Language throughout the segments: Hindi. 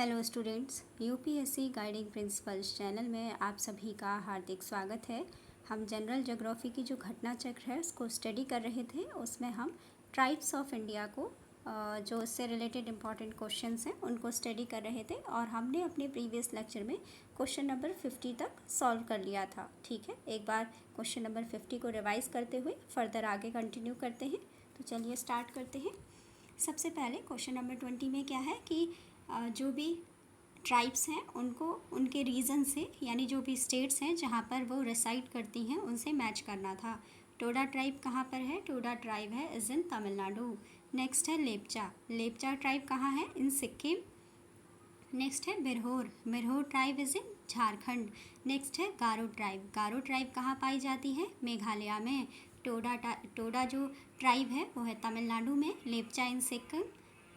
Hello students, UPSC guiding principles channel में आप सभी का हार्दिक स्वागत है। हम जनरल ज्योग्राफी की जो घटना चक्र है उसको स्टडी कर रहे थे। उसमें हम ट्राइब्स ऑफ इंडिया को जो उससे रिलेटेड इम्पॉर्टेंट क्वेश्चंस हैं उनको स्टडी कर रहे थे और हमने अपने प्रीवियस लेक्चर में क्वेश्चन नंबर 50 तक सॉल्व कर लिया था। ठीक है, एक बार क्वेश्चन नंबर 50 को रिवाइज करते हुए फर्दर आगे कंटिन्यू करते हैं। तो चलिए स्टार्ट करते हैं। सबसे पहले क्वेश्चन नंबर 20 में क्या है कि जो भी ट्राइब्स हैं उनको उनके रीजन से, यानी जो भी स्टेट्स हैं जहाँ पर वो रिसाइड करती हैं उनसे मैच करना था। टोडा ट्राइब कहाँ पर है? टोडा ट्राइब है इज़ इन तमिलनाडु। नेक्स्ट है लेपचा। लेपचा ट्राइब कहाँ है? इन सिक्किम। नेक्स्ट है Birhor. Birhor tribe is in Jharkhand. Next है गारो ट्राइब। गारो ट्राइब कहाँ पाई जाती है? मेघालय में। टोडा जो ट्राइब है वो है तमिलनाडु में। लेपचा इन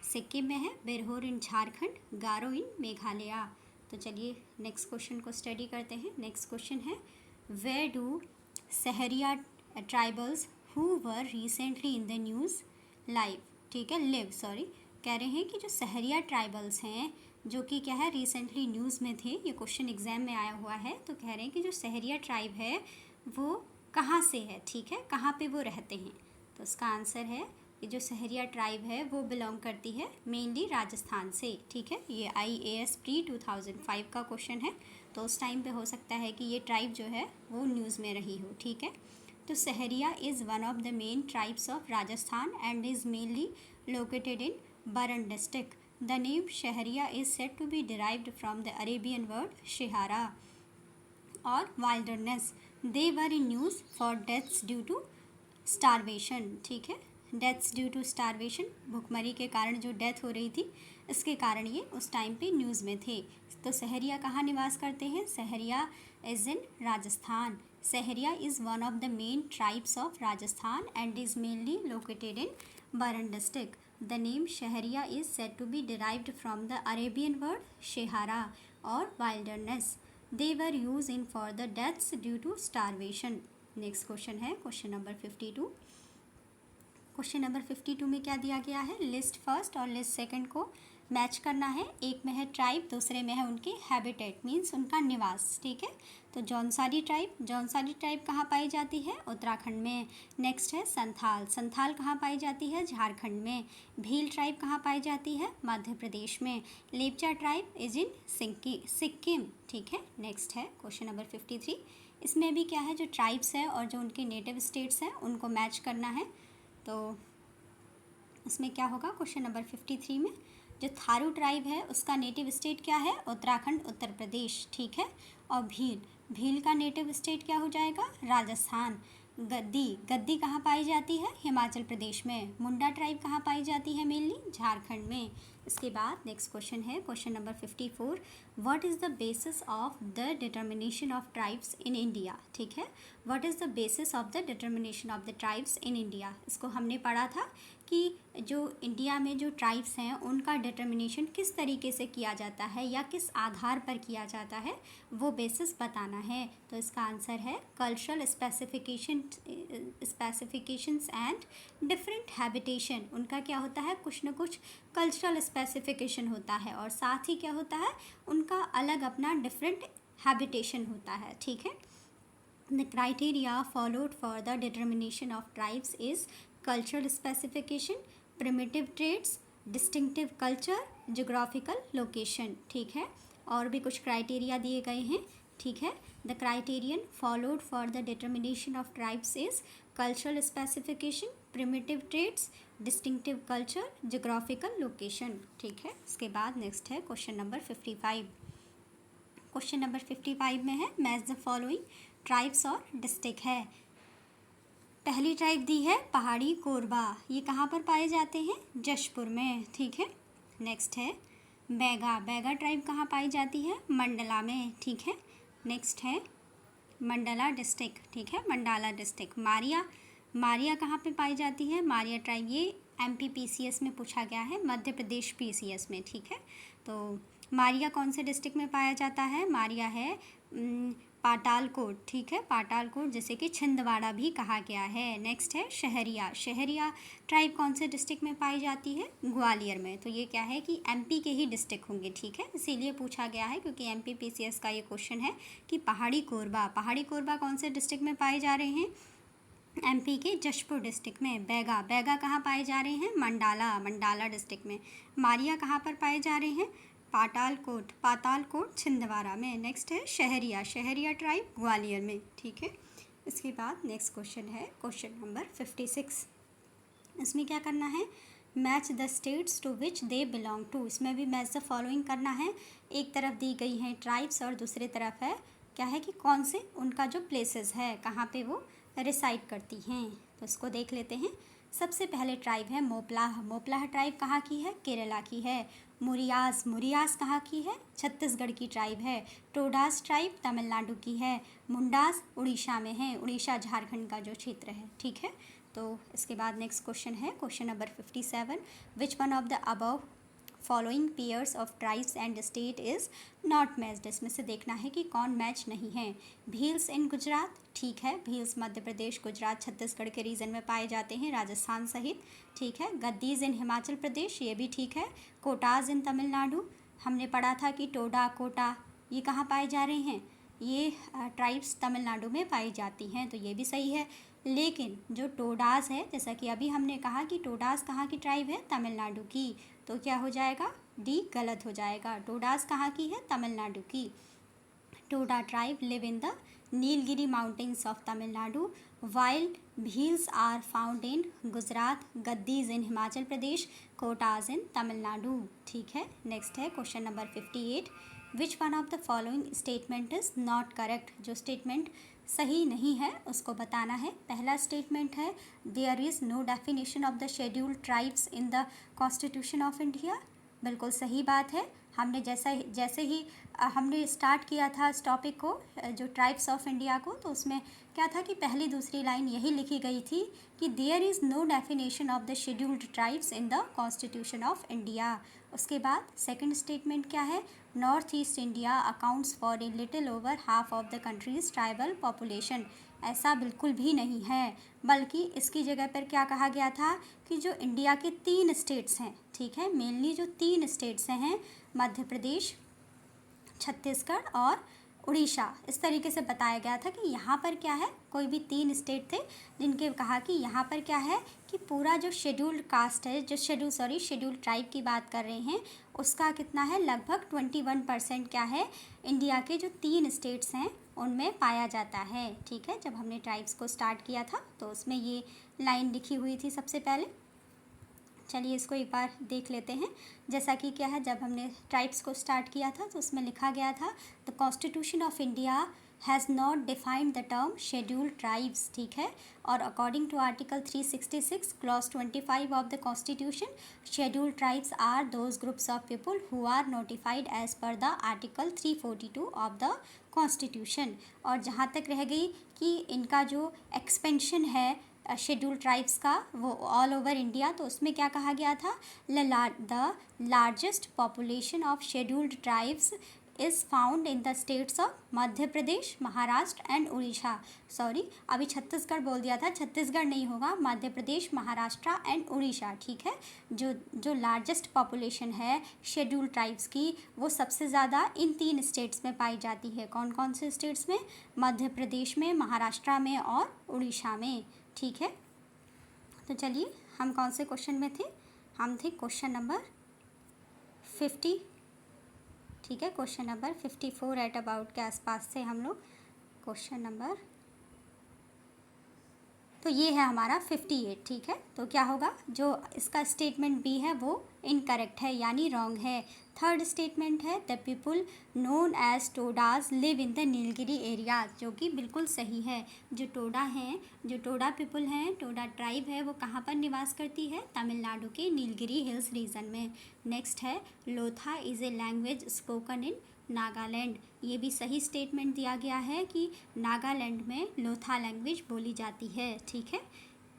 सिक्किम में है। बिरहोर इन झारखंड। गारो इन मेघालय। तो चलिए नेक्स्ट क्वेश्चन को स्टडी करते हैं। नेक्स्ट क्वेश्चन है where do Sahariya tribals who were recently in the news live, ठीक है, लिव, सॉरी, कह रहे हैं कि जो सहरिया ट्राइबल्स हैं जो कि क्या है रिसेंटली न्यूज़ में थे, ये क्वेश्चन एग्जाम में आया हुआ है। तो कह रहे हैं कि जो सहरिया ट्राइब है वो कहाँ से है, ठीक है, कहाँ पे वो रहते हैं। तो इसका आंसर है कि जो सहरिया ट्राइब है वो बिलोंग करती है मेनली राजस्थान से। ठीक है, ये IAS प्री 2005 का क्वेश्चन है, तो उस टाइम पे हो सकता है कि ये ट्राइब जो है वो न्यूज़ में रही हो। ठीक है, तो Sahariya is one of the main tribes of Rajasthan and is mainly located in Baran district. The name Shahariya is said to be derived from the Arabian word शिहारा और wilderness. They were in news for deaths due to starvation. ठीक है, डेथ्स ड्यू टू स्टारवेशन, भुखमरी के कारण जो डेथ हो रही थी इसके कारण ये उस टाइम पे न्यूज़ में थे। तो सहरिया कहाँ निवास करते हैं? Sahariya is in Rajasthan. Sahariya is one of the main tribes of Rajasthan and is mainly located in Baran district. The name Shahariya is said to be derived from the Arabian word शेहारा और wilderness. They were use in for the deaths due to starvation. Next question है क्वेश्चन नंबर 52। क्वेश्चन नंबर 52 में क्या दिया गया है? लिस्ट फर्स्ट और लिस्ट सेकंड को मैच करना है। एक में है ट्राइब, दूसरे में है उनके हैबिटेट, मीन्स उनका निवास। ठीक है, तो जौनसारी ट्राइब कहाँ पाई जाती है? उत्तराखंड में। नेक्स्ट है संथाल। संथाल कहाँ पाई जाती है? झारखंड में। भील ट्राइब कहाँ पाई जाती है? मध्य प्रदेश में। Lepcha tribe is in Sikkim. ठीक है, नेक्स्ट है क्वेश्चन नंबर 53। इसमें भी क्या है, जो ट्राइब्स है और जो उनके नेटिव स्टेट्स हैं उनको मैच करना है। तो इसमें क्या होगा? क्वेश्चन नंबर 53 में जो थारू ट्राइब है उसका नेटिव स्टेट क्या है? उत्तराखंड, उत्तर प्रदेश। ठीक है, और भील का नेटिव स्टेट क्या हो जाएगा? राजस्थान। गद्दी कहाँ पाई जाती है? हिमाचल प्रदेश में। मुंडा ट्राइब कहाँ पाई जाती है? मेनली झारखंड में। इसके बाद नेक्स्ट क्वेश्चन है question number 54। What is the basis of the determination of tribes in India? ठीक है, what is the basis of the determination of the tribes in India? इसको हमने पढ़ा था कि जो इंडिया में जो ट्राइब्स हैं उनका डिटर्मिनेशन किस तरीके से किया जाता है या किस आधार पर किया जाता है, वो बेसिस बताना है। तो इसका आंसर है cultural specifications and different habitation. उनका क्या होता है? कुछ न कुछ कल्चरल स्पेसिफिकेशन होता है और साथ ही क्या होता है, उनका अलग अपना डिफरेंट हैबिटेशन होता है। ठीक है, The criteria followed for the determination of tribes is cultural specification, primitive traits, distinctive culture, geographical location. ठीक है, और भी कुछ क्राइटेरिया दिए गए हैं। ठीक है, the criterion followed for the determination of tribes is cultural specification, primitive traits, distinctive culture, geographical location. ठीक है, इसके बाद नेक्स्ट है क्वेश्चन नंबर 55। क्वेश्चन नंबर 55 में है मैच द फॉलोइंग ट्राइब्स और डिस्ट्रिक्ट है। पहली ट्राइब दी है पहाड़ी कोरबा, ये कहाँ पर पाए जाते हैं? जशपुर में। ठीक है, नेक्स्ट है बैगा ट्राइब कहाँ पाई जाती है? मंडला में। ठीक है, नेक्स्ट है मंडला डिस्ट्रिक्ट। ठीक है, मंडाला डिस्ट्रिक्ट। मारिया कहाँ पे पाई जाती है? मारिया ट्राइब ये MP PCS में पूछा गया है, मध्य प्रदेश PCS में। ठीक है, तो मारिया कौन से डिस्ट्रिक्ट में पाया जाता है? मारिया है पातालकोट, ठीक है, पातालकोट जिसे कि छिंदवाड़ा भी कहा गया है। नेक्स्ट है शहरिया। शहरिया ट्राइब कौन से डिस्ट्रिक्ट में पाई जाती है? ग्वालियर में। तो ये क्या है कि एमपी के ही डिस्ट्रिक्ट होंगे, ठीक है, इसीलिए पूछा गया है क्योंकि एमपी पीसीएस का ये क्वेश्चन है कि पहाड़ी कोरबा, पहाड़ी कोरबा कौन से डिस्ट्रिक्ट में पाए जा रहे हैं? एमपी के जशपुर डिस्ट्रिक्ट में। बैगा, बैगा कहाँ पाए जा रहे हैं? मंडाला, मंडाला डिस्ट्रिक्ट में। मारिया कहाँ पर पाए जा रहे हैं? पातालकोट, पातालकोट छिंदवाड़ा में। नेक्स्ट है शहरिया, शहरिया ट्राइब ग्वालियर में, ठीक है। इसके बाद नेक्स्ट क्वेश्चन है क्वेश्चन नंबर 56। इसमें क्या करना है? Match the states to which they belong to. इसमें भी मैच द फॉलोइंग करना है। एक तरफ दी गई हैं ट्राइब्स और दूसरी तरफ है क्या है कि कौन से उनका जो प्लेसेस है, कहाँ पे वो रिसाइड करती हैं। तो इसको देख लेते हैं। सबसे पहले ट्राइब है मोपलाह। मोपलाह ट्राइब कहाँ की है? केरला की है। मुरियास, मुरियास कहाँ की है? छत्तीसगढ़ की ट्राइब है। टोडास ट्राइब तमिलनाडु की है। मुंडास उड़ीसा में है, उड़ीसा झारखंड का जो क्षेत्र है, ठीक है। तो इसके बाद नेक्स्ट क्वेश्चन है question number 57। Which one of the above following pairs of tribes and state is not matched. इसमें से देखना है कि कौन मैच नहीं है। भील्स इन गुजरात, ठीक है, भील्स मध्य प्रदेश, गुजरात, छत्तीसगढ़ के रीजन में पाए जाते हैं, राजस्थान सहित, ठीक है। गद्दीज इन हिमाचल प्रदेश, ये भी ठीक है। कोटाज इन तमिलनाडु, हमने पढ़ा था कि टोडा, कोटा ये कहाँ पाए जा रहे हैं? ये ट्राइब्स तमिलनाडु में पाई जाती हैं, तो ये भी सही है। लेकिन जो टोडास है, जैसा कि अभी हमने कहा कि टोडास कहाँ की ट्राइब है? तमिलनाडु की, तो क्या हो जाएगा? डी गलत हो जाएगा। टोडास कहाँ की है? तमिलनाडु की। Toda tribe live in the Nilgiri mountains of Tamil Nadu while Bhils are found in Gujarat, Gaddis in Himachal Pradesh, Kotas in Tamil Nadu, ठीक है। नेक्स्ट है question number 58। Which one of the following statement is not correct. जो स्टेटमेंट सही नहीं है उसको बताना है। पहला स्टेटमेंट है there is no definition of the scheduled tribes in the constitution of India. बिल्कुल सही बात है। हमने जैसे ही हमने स्टार्ट किया था इस टॉपिक को, जो ट्राइब्स ऑफ इंडिया को, तो उसमें क्या था कि पहली दूसरी लाइन यही लिखी गई थी कि there is no definition of the scheduled tribes in the constitution of India. उसके बाद सेकंड स्टेटमेंट क्या है? North East India accounts for a little over half of the country's tribal population. ऐसा बिल्कुल भी नहीं है, बल्कि इसकी जगह पर क्या कहा गया था कि जो इंडिया के 3 स्टेट्स हैं, ठीक है, मेनली जो 3 स्टेट्स हैं, मध्य प्रदेश, छत्तीसगढ़ और उड़ीसा, इस तरीके से बताया गया था कि यहाँ पर क्या है, कोई भी 3 स्टेट थे जिनके कहा कि यहाँ पर क्या है कि पूरा जो शेड्यूल्ड कास्ट है, जो शेड्यूल्ड ट्राइब की बात कर रहे हैं, उसका कितना है? लगभग 21% क्या है, इंडिया के जो 3 स्टेट्स हैं उनमें पाया जाता है, ठीक है। जब हमने ट्राइब्स को स्टार्ट किया था तो उसमें ये लाइन लिखी हुई थी सबसे पहले। चलिए इसको एक बार देख लेते हैं। जैसा कि क्या है, जब हमने ट्राइब्स को स्टार्ट किया था तो उसमें लिखा गया था the constitution of India has not defined the term scheduled tribes, ठीक है। और according to article 366 clause 25 of the constitution, scheduled tribes are those groups of people who are notified as per the article 342 of the constitution. और जहाँ तक रह गई कि इनका जो एक्सपेंशन है शेड्यूल्ड ट्राइब्स का, वो ऑल ओवर इंडिया, तो उसमें क्या कहा गया था? The largest population of scheduled tribes is found in the states of Madhya Pradesh, Maharashtra and Orissa. Sorry, अभी छत्तीसगढ़ बोल दिया था, छत्तीसगढ़ नहीं होगा, मध्य प्रदेश, महाराष्ट्र एंड उड़ीसा, ठीक है। जो लार्जेस्ट पॉपुलेशन है शेड्यूल्ड ट्राइब्स की, वो सबसे ज़्यादा इन 3 स्टेट्स में पाई जाती है। कौन कौन से स्टेट्स में? मध्य प्रदेश में, महाराष्ट्र में और उड़ीसा में, ठीक है। तो चलिए हम कौन से क्वेश्चन में थे? हम थे क्वेश्चन नंबर 50, ठीक है, क्वेश्चन नंबर 54 एट अबाउट के आसपास से हम लोग क्वेश्चन नंबर, तो ये है हमारा 58, ठीक है। तो क्या होगा, जो इसका स्टेटमेंट बी है वो इनकरेक्ट है, यानी रॉन्ग है। थर्ड स्टेटमेंट है the people known as Todas live in the Nilgiri area, जो कि बिल्कुल सही है। जो टोडा हैं, जो टोडा पीपुल हैं, टोडा ट्राइब है, वो कहाँ पर निवास करती है? तमिलनाडु के नीलगिरी हिल्स रीजन में। नेक्स्ट है Lotha is a language spoken in Nagaland. ये भी सही स्टेटमेंट दिया गया है कि नागालैंड में लोथा लैंग्वेज बोली जाती है, ठीक है।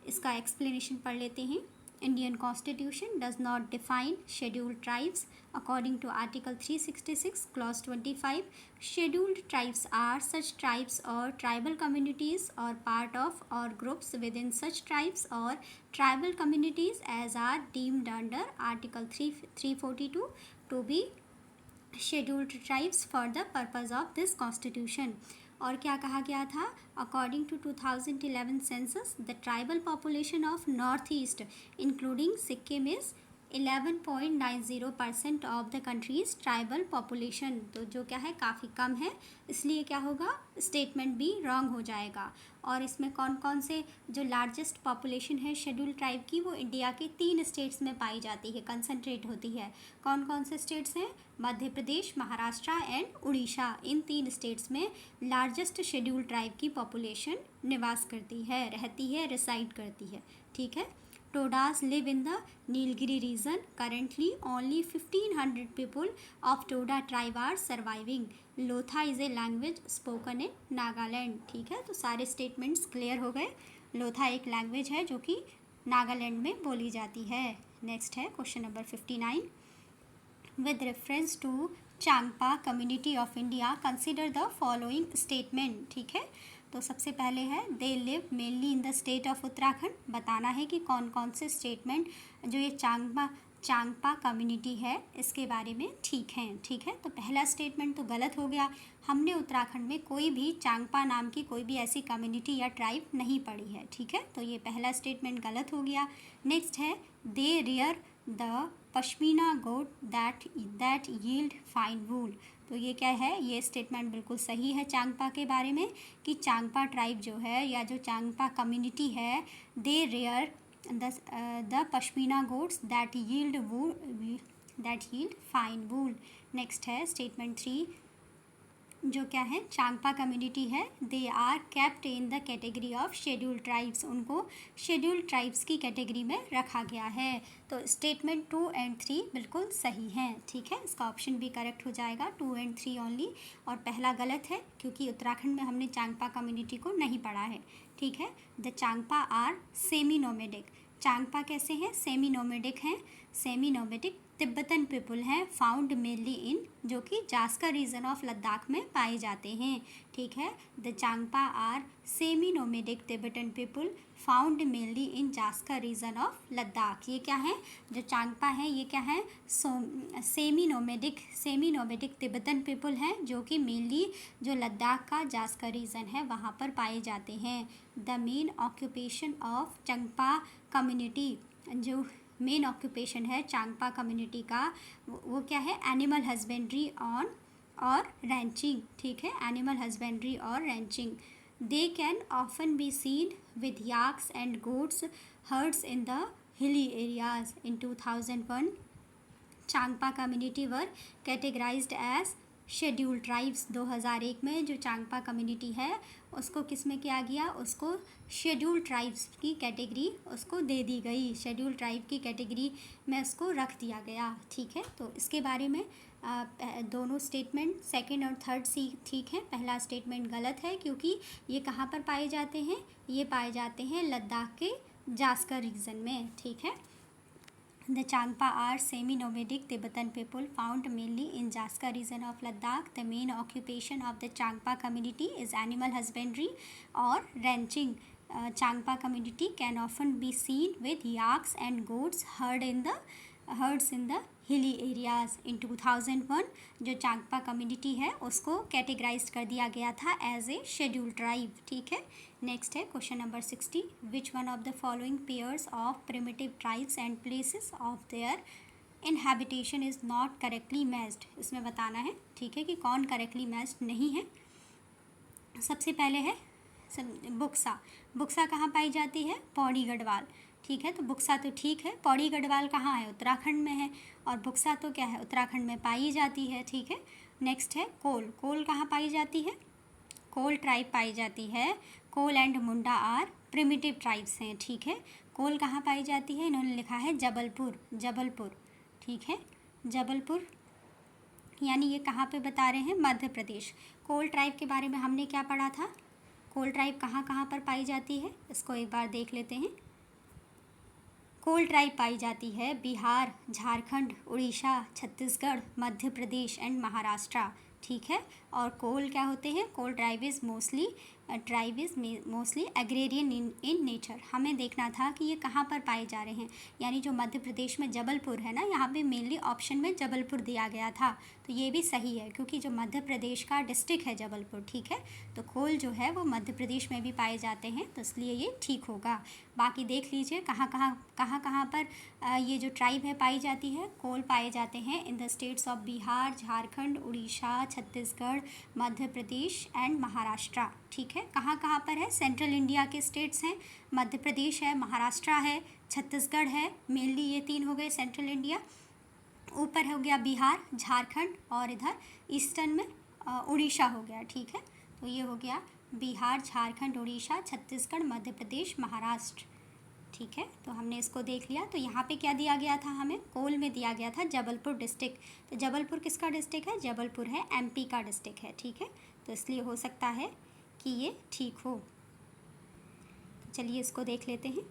इसका एक्सप्लेनेशन पढ़ लेते हैं। Indian Constitution does not define scheduled tribes. According to Article 366, Clause 25, scheduled tribes are such tribes or tribal communities or part of or groups within such tribes or tribal communities as are deemed under Article 342 to be scheduled tribes for the purpose of this constitution. और क्या कहा गया था? According to 2011 census the tribal population of North East including Sikkim is 11.90% of the country's tribal population. तो जो क्या है काफ़ी कम है, इसलिए क्या होगा स्टेटमेंट भी रॉन्ग हो जाएगा. और इसमें कौन कौन से जो लार्जेस्ट पॉपुलेशन है शेड्यूल ट्राइब की वो इंडिया के 3 स्टेट्स में पाई जाती है, कंसंट्रेट होती है. कौन कौन से स्टेट्स हैं? मध्य प्रदेश, महाराष्ट्र एंड उड़ीसा. इन 3 स्टेट्स में लार्जेस्ट शेड्यूल ट्राइब की पॉपुलेशन निवास करती है, रहती है, रिसाइड करती है. ठीक है. Todas live in the Nilgiri region. Currently, only 1500 people of Toda tribe are surviving. Lotha is a language spoken in Nagaland. ठीक है, तो सारे स्टेटमेंट्स क्लियर हो गए. लोथा एक लैंग्वेज है जो कि नागालैंड में बोली जाती है. नेक्स्ट है question number 59. With reference to Changpa community of India consider the following statement. ठीक है, तो सबसे पहले है they live mainly in the state of Uttarakhand. बताना है कि कौन कौन से स्टेटमेंट जो ये चांगपा कम्युनिटी है इसके बारे में ठीक हैं. ठीक है, तो पहला स्टेटमेंट तो गलत हो गया. हमने उत्तराखंड में कोई भी चांगपा नाम की कोई भी ऐसी कम्युनिटी या ट्राइब नहीं पढ़ी है. ठीक है, तो ये पहला स्टेटमेंट गलत हो गया. नेक्स्ट है they rear the pashmina goat that yield fine wool. तो ये क्या है? ये स्टेटमेंट बिल्कुल सही है चांगपा के बारे में कि चांगपा ट्राइब जो है या जो चांगपा कम्युनिटी है they rear the pashmina goats that yield fine wool. Next है स्टेटमेंट 3 जो क्या है चांगपा कम्युनिटी है they are kept in the category of scheduled tribes. उनको शेड्यूल्ड ट्राइब्स की कैटेगरी में रखा गया है. तो स्टेटमेंट 2 एंड 3 बिल्कुल सही हैं. ठीक है, इसका ऑप्शन भी करेक्ट हो जाएगा 2 एंड 3 ओनली. और पहला गलत है क्योंकि उत्तराखंड में हमने चांगपा कम्युनिटी को नहीं पढ़ा है. ठीक है, the Changpa are semi nomadic. Changpa कैसे हैं? सेमी नोमेडिक हैं. सेमी नोमेडिक तिब्बतन पीपल हैं फाउंड मेनली इन जो कि जास्कर रीजन ऑफ लद्दाख में पाए जाते हैं. ठीक है, the Changpa are semi nomadic Tibetan people found mainly in Zanskar region of Ladakh. ये क्या है? जो चांगपा है ये क्या है? सेमी नोमेडिक तिब्बतन पीपल हैं जो कि मेनली जो लद्दाख का जास्कर रीजन है वहाँ पर पाए जाते हैं. The main occupation of Changpa community, जो मेन ऑक्यूपेशन है चांगपा कम्युनिटी का वो क्या है? एनिमल हस्बेंड्री और रैंचिंग. ठीक है, एनिमल हस्बेंड्री और ranching. They can often be seen with yaks and goats herds in the hilly areas. In 2001 Changpa community were categorised as scheduled tribes. 2001 में जो चांगपा कम्युनिटी है उसको किस में किया गया? उसको शेड्यूल्ड ट्राइब्स की कैटेगरी उसको दे दी गई. शेड्यूल्ड ट्राइब की कैटेगरी में उसको रख दिया गया. ठीक है, तो इसके बारे में दोनों स्टेटमेंट सेकंड और थर्ड सी ठीक है. पहला स्टेटमेंट गलत है क्योंकि ये कहाँ पर पाए जाते हैं? ये पाए जाते हैं लद्दाख के जास्कर रीजन में. ठीक है, The Changpa are semi-nomadic Tibetan people found mainly in Jaskar region of Ladakh. The main occupation of the Changpa community is animal husbandry or ranching. Changpa community can often be seen with yaks and goats herds in the hilly areas. In 2001 जो चांगपा कम्युनिटी है उसको कैटेगराइज कर दिया गया था एज ए शेड्यूल ट्राइब. ठीक है, नेक्स्ट है question number 60. Which one of the following pairs of primitive tribes and places of their inhabitation is not correctly matched. इसमें बताना है. ठीक है, कि कौन करेक्टली मैच्ड नहीं है. सबसे पहले है बुक्सा. बुक्सा कहाँ पाई जाती है? पौड़ी गढ़वाल. ठीक है, तो बुक्सा तो ठीक है. पौड़ी गढ़वाल कहाँ है? उत्तराखंड में है. और बुक्सा तो क्या है? उत्तराखंड में पाई जाती है. ठीक है, नेक्स्ट है कोल. कोल कहाँ पाई जाती है? कोल ट्राइब पाई जाती है. Kol and Munda are primitive tribes हैं. ठीक है, कोल कहाँ पाई जाती है? इन्होंने लिखा है जबलपुर. ठीक है, जबलपुर यानी ये कहाँ पे बता रहे हैं? मध्य प्रदेश. कोल ट्राइब के बारे में हमने क्या पढ़ा था? कोल ट्राइब कहाँ कहाँ पर पाई जाती है इसको एक बार देख लेते हैं. कोल ट्राइब पाई जाती है बिहार, झारखंड, उड़ीसा, छत्तीसगढ़, मध्य प्रदेश एंड महाराष्ट्र। ठीक है, और कोल क्या होते हैं? Kol tribe is mostly agrarian in nature. हमें देखना था कि ये कहाँ पर पाए जा रहे हैं, यानी जो मध्य प्रदेश में जबलपुर है ना, यहाँ पे मेनली ऑप्शन में जबलपुर दिया गया था, तो ये भी सही है क्योंकि जो मध्य प्रदेश का डिस्ट्रिक्ट है जबलपुर। ठीक है, तो कोल जो है वो मध्य प्रदेश में भी पाए जाते हैं, तो इसलिए ये ठीक होगा। बाकी देख लीजिए कहाँ कहाँ पर ये जो ट्राइब है पाई जाती है। कोल पाए जाते हैं in the states of Bihar, Jharkhand, Orissa, Chhattisgarh, Madhya Pradesh and Maharashtra. ठीक है, कहाँ कहाँ पर है? सेंट्रल इंडिया के स्टेट्स हैं, मध्य प्रदेश है, महाराष्ट्र है, छत्तीसगढ़ है, मेनली ये 3 हो गए सेंट्रल इंडिया। ऊपर हो गया बिहार, झारखंड, और इधर ईस्टर्न में उड़ीसा हो गया। ठीक है, तो ये हो गया बिहार, झारखंड, उड़ीसा, छत्तीसगढ़, मध्य प्रदेश, महाराष्ट्र। ठीक है, तो हमने इसको देख लिया। तो यहाँ पे क्या दिया गया था? हमें कोल में दिया गया था जबलपुर डिस्ट्रिक्ट। तो जबलपुर किसका डिस्ट्रिक्ट है? जबलपुर है एमपी का डिस्ट्रिक्ट है। ठीक है, तो इसलिए हो सकता है कि ये ठीक हो। चलिए इसको देख लेते हैं।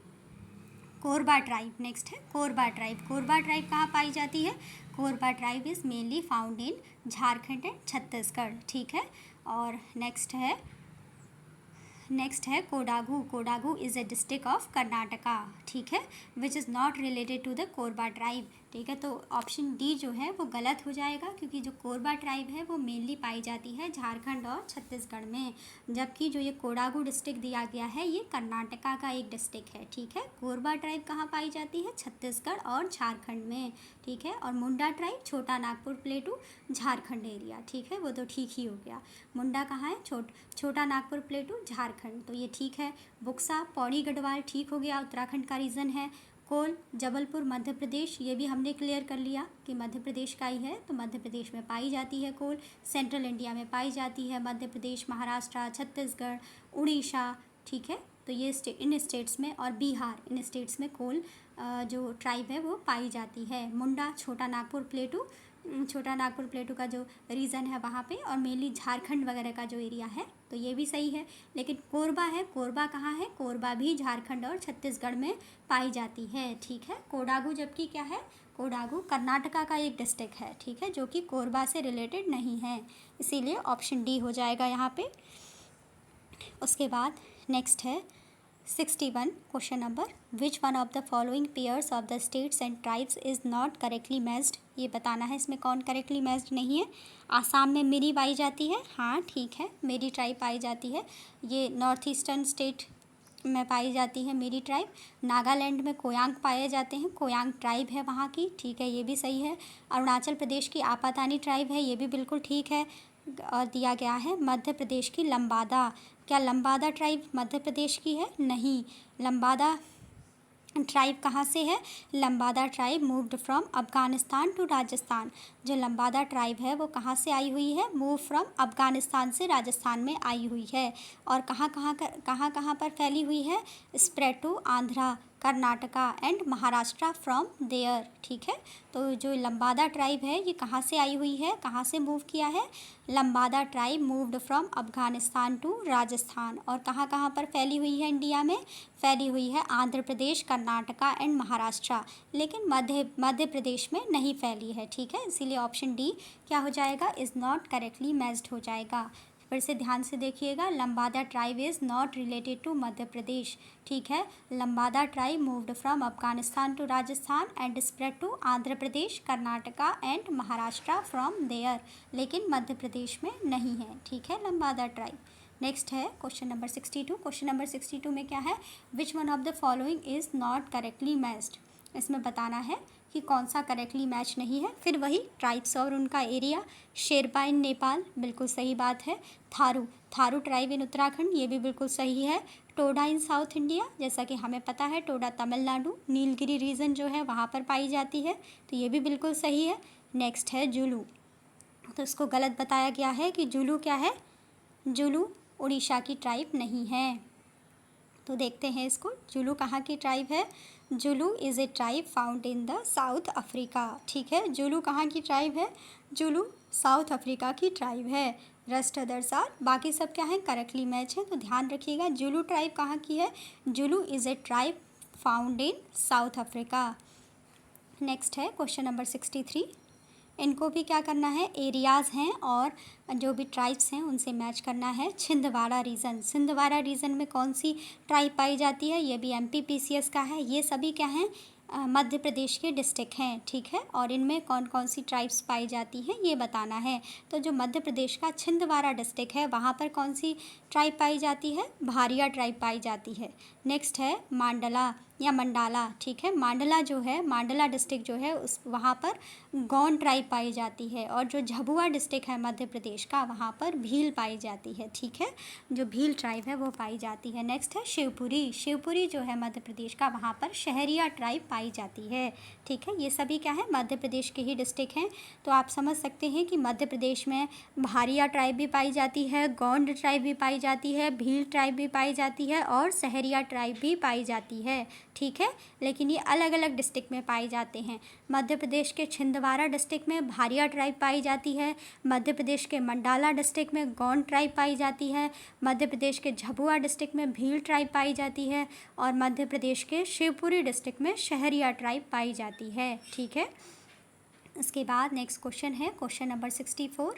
कोरबा ट्राइब नेक्स्ट है। कोरबा ट्राइब कहाँ पाई जाती है? Korba tribe is mainly found in Jharkhand and Chhattisgarh. ठीक है, और नेक्स्ट है Kodagu is a district of Karnataka. ठीक है, which is not related to the Korba tribe. ठीक है, तो ऑप्शन डी जो है वो गलत हो जाएगा क्योंकि जो कोरबा ट्राइब है वो मेनली पाई जाती है झारखंड और छत्तीसगढ़ में, जबकि जो ये कोडागू डिस्ट्रिक्ट दिया गया है ये कर्नाटका का एक डिस्ट्रिक्ट है। ठीक है, कोरबा ट्राइब कहाँ पाई जाती है? छत्तीसगढ़ और झारखंड में। ठीक है, और मुंडा ट्राइब छोटा नागपुर प्लेटू झारखंड एरिया। ठीक है, वो तो ठीक ही हो गया। मुंडा कहाँ है? छोटा नागपुर प्लेटू झारखंड, तो ये ठीक है। बुक्सा, पौड़ी गढ़वाल ठीक हो गया, उत्तराखंड का रीज़न है। कोल जबलपुर मध्य प्रदेश, ये भी हमने क्लियर कर लिया कि मध्य प्रदेश का ही है, तो मध्य प्रदेश में पाई जाती है कोल। सेंट्रल इंडिया में पाई जाती है मध्य प्रदेश, महाराष्ट्र, छत्तीसगढ़, उड़ीसा। ठीक है, तो ये इन स्टेट्स में और बिहार, इन स्टेट्स में कोल जो ट्राइब है वो पाई जाती है। मुंडा छोटा नागपुर प्लेटू का जो रीज़न है वहाँ पे, और मेनली झारखंड वगैरह का जो एरिया है, तो ये भी सही है। लेकिन कोरबा है, कोरबा कहाँ है? कोरबा भी झारखंड और छत्तीसगढ़ में पाई जाती है। ठीक है, कोडागू जबकि क्या है? कोडागू कर्नाटका का एक डिस्ट्रिक्ट है। ठीक है, जो कि कोरबा से रिलेटेड नहीं है, इसीलिए ऑप्शन डी हो जाएगा यहाँ पे। उसके बाद नेक्स्ट है 61 question number, which one of the following pairs of the states and tribes is not correctly matched. ये बताना है इसमें कौन करेक्टली मैच्ड नहीं है। आसाम में मिरी पाई जाती है, हाँ ठीक है, मेरी ट्राइब पाई जाती है। ये नॉर्थ ईस्टर्न स्टेट में पाई जाती है मेरी ट्राइब। नागालैंड में कोयांग पाए जाते हैं, कोयांग ट्राइब है वहाँ की। ठीक है, ये भी सही है। अरुणाचल प्रदेश की आपातानी ट्राइब है, ये भी बिल्कुल ठीक है। और दिया गया है मध्य प्रदेश की लंबादा। क्या लंबादा ट्राइब मध्य प्रदेश की है? नहीं। लंबादा ट्राइब कहाँ से है? Lambada tribe moved from Afghanistan to Rajasthan. जो लंबादा ट्राइब है वो कहाँ से आई हुई है? मूव फ्रॉम अफ़गानिस्तान से राजस्थान में आई हुई है। और कहाँ पर फैली हुई है? Spread to Andhra, Karnataka and Maharashtra from there. ठीक है, तो जो लंबादा ट्राइब है ये कहाँ से आई हुई है, कहाँ से मूव किया है? Lambada tribe moved from Afghanistan to Rajasthan. और कहाँ पर फैली हुई है इंडिया में? फैली हुई है आंध्र प्रदेश, कर्नाटका एंड महाराष्ट्र, लेकिन मध्य प्रदेश में नहीं फैली है। ठीक है, इसीलिए ऑप्शन डी क्या हो जाएगा? इज़ नॉट करेक्टली मैच्ड हो जाएगा। फिर से ध्यान से देखिएगा, Lambada tribe is not related to Madhya Pradesh. ठीक है, Lambada tribe moved from Afghanistan to Rajasthan and spread to Andhra Pradesh, Karnataka and Maharashtra from there, लेकिन मध्य प्रदेश में नहीं है। ठीक है, लंबादा ट्राइब। नेक्स्ट है क्वेश्चन नंबर 62। क्वेश्चन नंबर 62 में क्या है? Which one of the following is not correctly matched. इसमें बताना है कि कौन सा करेक्टली मैच नहीं है। फिर वही ट्राइब्स और उनका एरिया। शेरपा इन नेपाल, बिल्कुल सही बात है। थारू ट्राइब इन उत्तराखंड, ये भी बिल्कुल सही है। टोडा इन साउथ इंडिया, जैसा कि हमें पता है टोडा तमिलनाडु, नीलगिरी रीजन जो है वहाँ पर पाई जाती है, तो ये भी बिल्कुल सही है। नेक्स्ट है जुलू, तो इसको गलत बताया गया है कि जुलू क्या है? जुलू उड़ीसा की ट्राइब नहीं है। तो देखते हैं इसको, जुलू कहाँ की ट्राइब है? Zulu is a tribe found in the South Africa. ठीक है, जुलू कहाँ की ट्राइब है? जुलू साउथ अफ्रीका की ट्राइब है। रेस्ट अदर्स आर, बाकी सब क्या है? करेक्टली मैच है। तो ध्यान रखिएगा, जुलू ट्राइब कहाँ की है? Zulu is a tribe found in South Africa. Next है क्वेश्चन नंबर 63। इनको भी क्या करना है, एरियाज़ हैं और जो भी ट्राइब्स हैं उनसे मैच करना है। छिंदवाड़ा रीजन, छिंदवाड़ा रीजन में कौन सी ट्राइब पाई जाती है, ये भी MPPCS का है। ये सभी क्या हैं, मध्य प्रदेश के डिस्ट्रिक्ट हैं, ठीक है। और इनमें कौन कौन सी ट्राइब्स पाई जाती हैं ये बताना है। तो जो मध्य प्रदेश का छिंदवाड़ा डिस्ट्रिक्ट है वहाँ पर कौन सी ट्राइब पाई जाती है, भारिया ट्राइब पाई जाती है। नेक्स्ट है मांडला या मंडाला, ठीक है। मांडला जो है, मांडला डिस्ट्रिक्ट जो है उस वहाँ पर गौंड ट्राइब पाई जाती है। और जो झाबुआ डिस्ट्रिक्ट है मध्य प्रदेश का वहाँ पर भील पाई जाती है, ठीक है। जो भील ट्राइब है वो पाई जाती है। नेक्स्ट है शिवपुरी, शिवपुरी जो है मध्य प्रदेश का वहाँ पर शहरिया ट्राइब पाई जाती है, ठीक है। ये सभी क्या है, मध्य प्रदेश के ही डिस्ट्रिक्ट हैं। तो आप समझ सकते हैं कि मध्य प्रदेश में भारिया ट्राइब भी पाई जाती है, गौंड ट्राइब भी पाई जाती है, भील ट्राइब भी पाई जाती है और शहरिया ट्राइब भी पाई जाती है, ठीक है। लेकिन ये अलग अलग डिस्ट्रिक्ट में पाए जाते हैं। मध्य प्रदेश के छिंदवाड़ा डिस्ट्रिक्ट में भारिया ट्राइब पाई जाती है, मध्य प्रदेश के मंडाला डिस्ट्रिक्ट में गौंड ट्राइब पाई जाती है, मध्य प्रदेश के झाबुआ डिस्ट्रिक्ट में भील ट्राइब पाई जाती है और मध्य प्रदेश के शिवपुरी डिस्ट्रिक्ट में शहरिया ट्राइब पाई जाती है, ठीक है। इसके बाद नेक्स्ट क्वेश्चन है question number 64।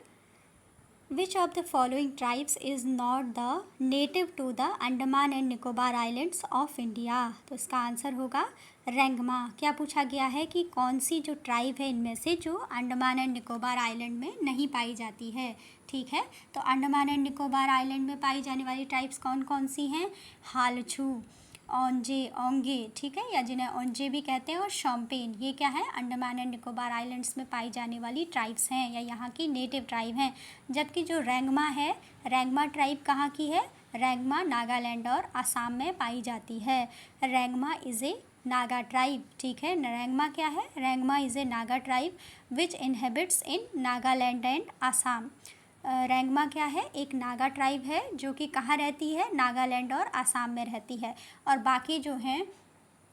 Which of the following tribes is not the native to the Andaman and Nicobar Islands of India? तो इसका आंसर होगा रेंगमा। क्या पूछा गया है कि कौन सी जो ट्राइब है इनमें से जो अंडमान एंड निकोबार आइलैंड में नहीं पाई जाती है, ठीक है। तो अंडमान एंड निकोबार आइलैंड में पाई जाने वाली ट्राइब्स कौन कौन सी हैं, हालछू, ओंजे, ओंगे, ठीक है, या जिन्हें ओंजे भी कहते हैं, और शॉम्पेन। ये क्या है, अंडमान एंड निकोबार आइलैंड्स में पाई जाने वाली ट्राइब्स हैं या यहाँ की नेटिव ट्राइब हैं। जबकि जो रेंगमा है, रेंगमा ट्राइब कहाँ की है, रेंगमा नागालैंड और असम में पाई जाती है। Rengma is a Naga tribe, ठीक है। रेंगमा क्या है, Rengma is a Naga tribe which inhabits in Nagaland and Assam. Rengma क्या है, एक नागा ट्राइब है जो कि कहाँ रहती है, नागालैंड और असम में रहती है। और बाकी जो हैं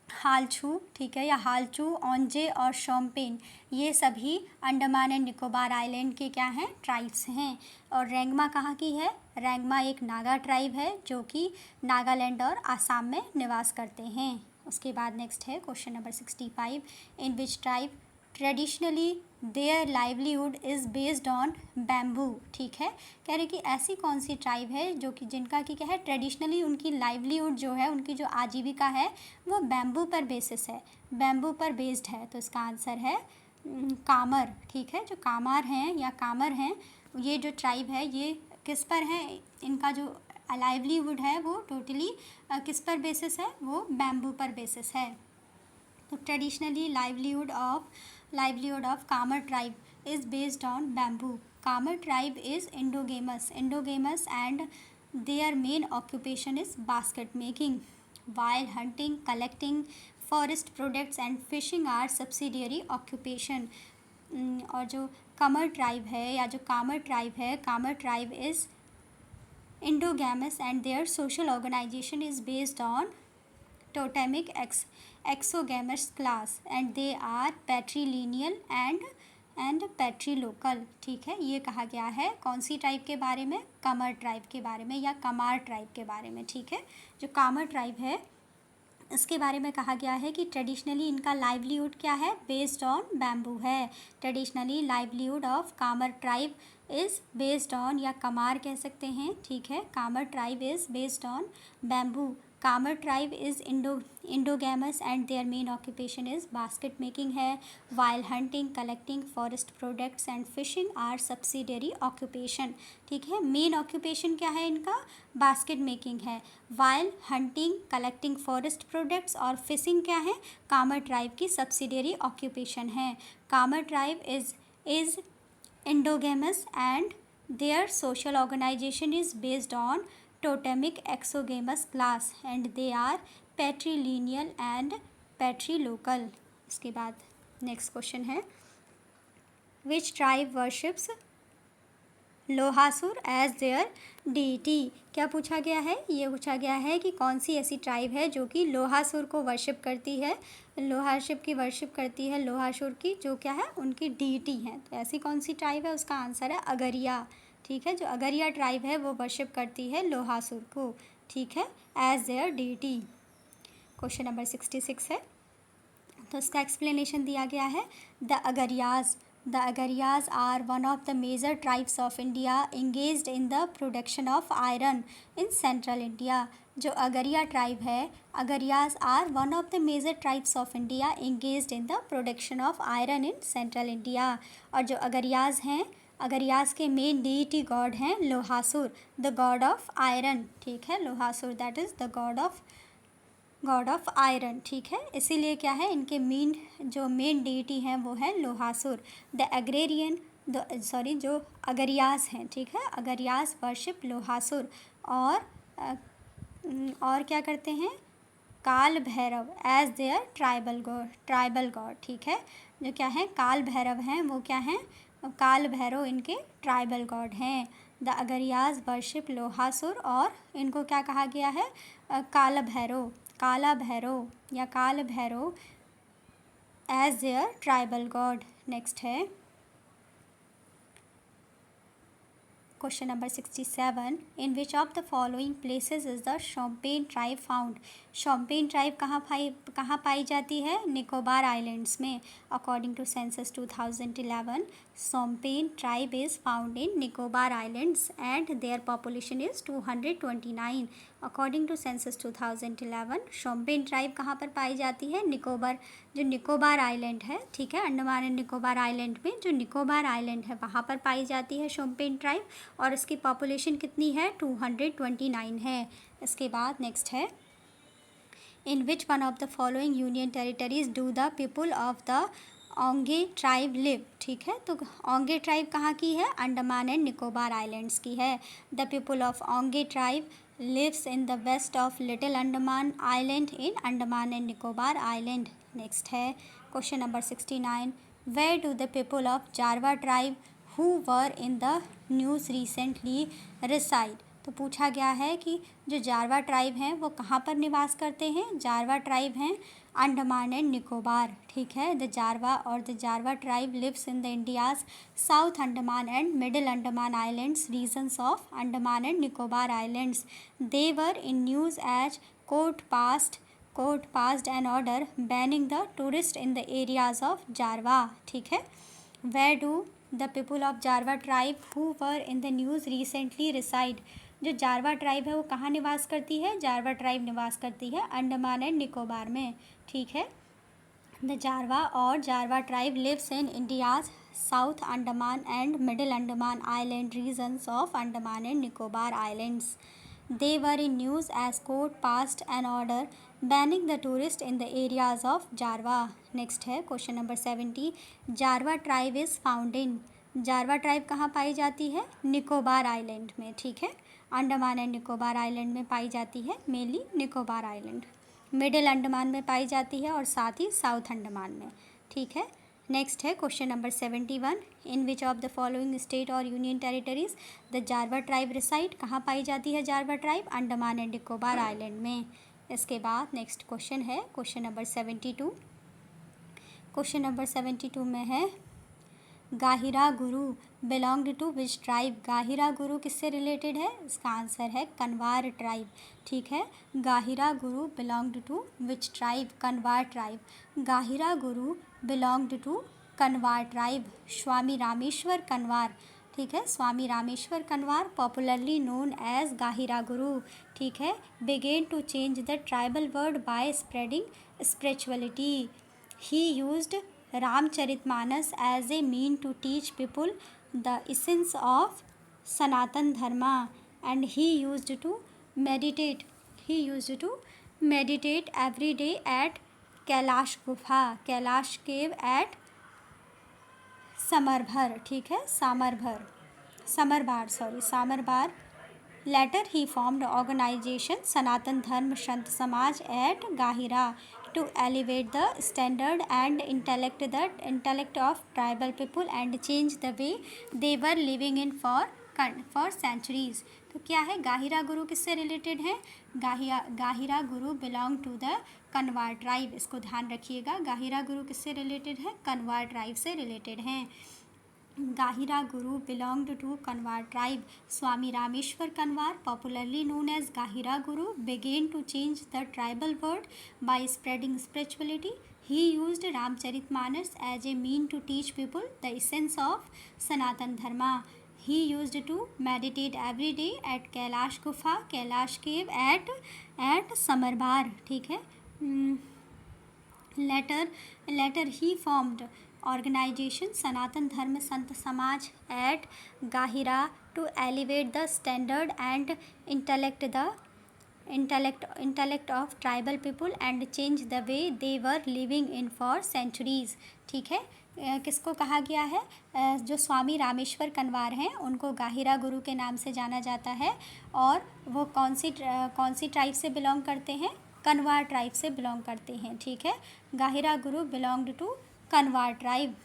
हालछू, ठीक है, या हालचू, ओंजे और शॉम्पेन, ये सभी अंडमान एंड निकोबार आइलैंड के क्या हैं, ट्राइब्स हैं। और रेंगमा कहाँ की है, रेंगमा एक नागा ट्राइब है जो कि नागालैंड और असम में निवास करते हैं। उसके बाद नेक्स्ट है question number 65। In which tribe traditionally their livelihood is based on bamboo, ठीक है। कह रहे कि ऐसी कौन सी ट्राइब है जो कि जिनका कि क्या है, ट्रेडिशनली उनकी लाइवलीहुड जो है, उनकी जो आजीविका है वो बैम्बू पर बेसिस है, बैम्बू पर बेस्ड है। तो इसका आंसर है कामर, ठीक है। जो कामार हैं या कामर हैं, ये जो ट्राइब है ये किस पर है, इनका जो लाइवलीहुड है वो टोटली किस पर बेसिस है, वो बैम्बू पर बेसिस है। तो traditionally livelihood of Kamar tribe is based on bamboo. Kamar tribe is endogamous and their main occupation is basket making, while hunting, collecting forest products and fishing are subsidiary occupation. और जो कमर ट्राइब है या जो कामर ट्राइब है, Kamar tribe is endogamous and their social organization is based on totemic exogamous class and they are patrilineal and patrilocal, ठीक है। ये कहा गया है कौन सी ट्राइब के बारे में, कमर ट्राइब के बारे में या कमार ट्राइब के बारे में, ठीक है। जो कामर ट्राइब है इसके बारे में कहा गया है कि ट्रेडिशनली इनका लाइवलीहुड क्या है, बेस्ड ऑन बैम्बू है। Traditionally livelihood of Kamar tribe is based on, या कमार कह सकते हैं, ठीक है। Kamar tribe is based on bamboo. Kamar tribe is endogamous and their main occupation is basket making है, while hunting, collecting forest products and fishing are subsidiary occupation, ठीक है। मेन ऑक्यूपेशन क्या है इनका, बास्केट मेकिंग है। While hunting, collecting forest products और फिशिंग क्या है, कामर ट्राइब की सब्सिडरी ऑक्यूपेशन है। Kamar tribe is endogamous and their social organization is based on totemic exogamous class and they are patrilineal and patrilocal। इसके बाद नेक्स्ट क्वेश्चन है which tribe worships Lohasur as their deity. क्या पूछा गया है, ये पूछा गया है कि कौन सी ऐसी ट्राइब है जो कि लोहासुर को वर्शिप करती है, लोहासुर की वर्शिप करती है, लोहासुर की जो क्या है उनकी डीटी है। तो ऐसी कौन सी ट्राइब है, उसका आंसर है अगरिया, ठीक है। जो अगरिया ट्राइब है वो वर्शिप करती है लोहासुर को, ठीक है, as their deity. Question number 66 है, तो इसका एक्सप्लेनेशन दिया गया है। The Agarias are one of the major tribes of India engaged in the production of iron in central India. जो अगरिया ट्राइब है, Agarias are one of the major tribes of India engaged in the production of iron in central India. और जो अगरियाज हैं, अगरियाज के मेन डीटी गॉड हैं Lohasur, the god of iron. ठीक है, Lohasur that is the god of iron. ठीक है, इसीलिए क्या है, इनके मेन डीटी हैं वो है लोहासुर। जो अगरियाज हैं, ठीक है, अगरियाज वर्शिप लोहासुर। और क्या करते हैं, Kal Bhairav as their tribal god. ठीक है, जो क्या है, काल भैरव हैं, वो क्या हैं, काल भैरव इनके ट्राइबल गॉड हैं। द अगरियाज वर्शिप लोहासुर, और इनको क्या कहा गया है, काला भैरव या Kal Bhairav as their tribal god. Next है question number 67, in which of the following places is the Shompen tribe found. Shompen tribe कहाँ पाई जाती है, निकोबार आइलैंड्स में। According to census 2011, Shompen tribe is found in Nicobar islands and their population is 229। According to census 2011, Shompen tribe कहाँ पर पाई जाती है, जो निकोबार आइलैंड है, ठीक है, अंडमान एंड निकोबार आइलैंड में जो निकोबार आइलैंड है वहाँ पर पाई जाती है शोम्पेन ट्राइब, और इसकी पॉपुलेशन कितनी है, 229 है। इसके बाद नेक्स्ट है, in which one of the following union territories do the people of the Onge tribe live. ठीक है, तो ओंगे ट्राइब कहाँ की है, अंडमान एंड निकोबार आइलैंड्स की है। The people of Onge tribe lives in the west of Little Andaman island in Andaman and Nicobar island. Next है question number 69, where do the people of Jarawa tribe who were in the news recently reside. तो पूछा गया है कि जो जारवा ट्राइब हैं वो कहाँ पर निवास करते हैं। जारवा ट्राइब हैं अंडमान एंड निकोबार। ठीक है, the Jarawa tribe lives in the India's South Andaman and Middle Andaman islands regions of Andaman and Nicobar islands. They were in news as court passed an order banning the tourist in the areas of Jarwa. ठीक है, where do the people of Jarwa tribe who were in the news recently reside। जो जारवा ट्राइब है वो कहाँ निवास करती है, जारवा ट्राइब निवास करती है अंडमान एंड निकोबार में। ठीक है, the Jarawa tribe lives in India's South Andaman and Middle Andaman island regions of Andaman and Nicobar islands. They were in news as court passed an order banning the tourist in the areas of Jarwa. Next है question number 70, Jarawa tribe is found in. Jarawa tribe कहाँ पाई जाती है, निकोबार आइलैंड में। ठीक है, अंडमान एंड निकोबार आइलैंड में पाई जाती है, mainly Nicobar island, middle Andaman में पाई जाती है और साथ ही साउथ अंडमान में। ठीक है, नेक्स्ट है question number 71, in which of the following state और union territories the Jarawa tribe reside. कहाँ पाई जाती है Jarawa tribe, Andaman and Nicobar island में। इसके बाद नेक्स्ट क्वेश्चन है क्वेश्चन नंबर 72। क्वेश्चन नंबर 72 में है, Gahira Guru belonged to which tribe. Gahira Guru किससे रिलेटेड है, इसका आंसर है कनवार ट्राइब। ठीक है, Gahira Guru belonged to which tribe, Kanwar tribe. Gahira Guru belonged to Kanwar tribe, Swami Rameshwar Kanwar. ठीक है, Swami Rameshwar Kanwar popularly known as Gahira Guru. ठीक है, began to change the tribal word by spreading spirituality. He used Ramcharitmanas as a mean to teach people the essence of Sanatan Dharma, and he used to meditate every day at Kailash गुफा, कैलाश केव एट समरभर। ठीक है, समरबार। लेटर ही फॉर्म्ड ऑर्गेनाइजेशन सनातन धर्म संत समाज eight गाहिरा to elevate the standard and intellect of tribal people and change the way they were living in for centuries। तो क्या है, गाहिरा गुरु किससे रिलेटेड है, Gahira Guru belong to the Kanwar tribe. इसको ध्यान रखिएगा, गाहिरा गुरु किससे रिलेटेड है, कनवार ट्राइब से रिलेटेड हैं। Gahira Guru belonged to Kanwar tribe. Swami Rameshwar Kanwar, popularly known as Gahira Guru, began to change the tribal world by spreading spirituality. He used Ramcharitmanas as a mean to teach people the essence of Sanatan Dharma. He used to meditate every day at Kailash Gufa, Kailash cave at Samarbar. ठीक है. Later he formed organization Sanatan Dharma Sant Samaj at Gahira to elevate the standard and intellect of tribal people and change the way they were living in for centuries. ठीक है. किसको कहा गया है? जो स्वामी रामेश्वर कनवार हैं उनको गाहिरा गुरु के नाम से जाना जाता है. और वो कौन सी ट्राइब से बिलोंग करते हैं? कनवार ट्राइब से बिलोंग करते हैं. ठीक है. Gahira Guru belonged to Kanwar tribe.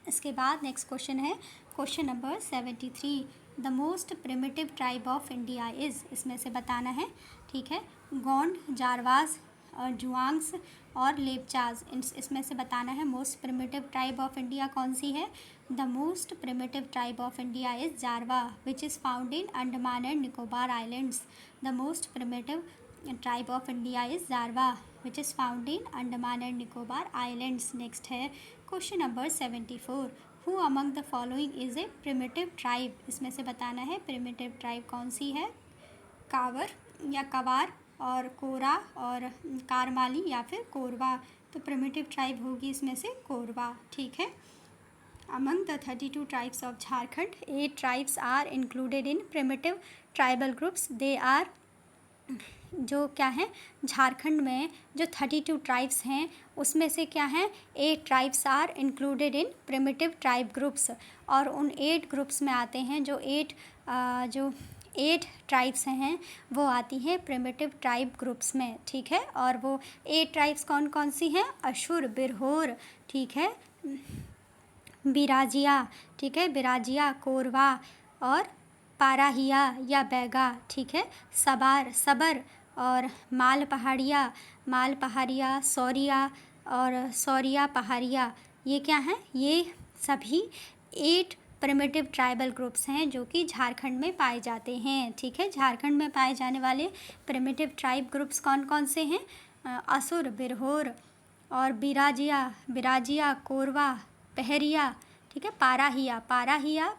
इसके बाद नेक्स्ट क्वेश्चन है question number 73. The most primitive tribe of India is. इसमें से बताना है. ठीक है. गोंड, जारवाज और जुआंग्स और लेपचाज. इसमें से बताना है most primitive tribe of India कौन सी है. The most primitive tribe of India is Jarawa which is found in Andaman and Nicobar islands. The most primitive tribe of India is Jarwa which is found in Andaman and Nicobar Islands. Next है question number 74. Who among the following is a primitive tribe. इसमें से बताना है primitive tribe कौन सी है. कावर या कवार और कोरा और कारमाली या फिर कोरवा. तो primitive tribe होगी इसमें से कोरवा. ठीक है. Among the 32 tribes of Jharkhand, 8 tribes are included in primitive tribal groups. They are जो क्या है झारखंड में जो 32 ट्राइब्स हैं उसमें से क्या हैं 8 tribes are included in primitive tribe groups. और उन 8 ग्रुप्स में आते हैं जो 8 ट्राइब्स हैं वो आती हैं प्रिमिटिव ट्राइब ग्रुप्स में. ठीक है. और वो 8 ट्राइब्स कौन कौन सी हैं? अशुर, बिरहोर. ठीक है. बिराजिया. ठीक है. बिराजिया, कोरवा और पाराहिया या बैगा. ठीक है. सबर और माल पहाड़िया, सौरिया पहाड़िया. ये क्या हैं? ये सभी 8 प्रिमिटिव ट्राइबल ग्रुप्स हैं जो कि झारखंड में पाए जाते हैं. ठीक है. झारखंड में पाए जाने वाले प्रिमिटिव ट्राइब ग्रुप्स कौन कौन से हैं? असुर, बिरहोर और बिराजिया, कोरवा, पहरिया. ठीक है. पाराहिया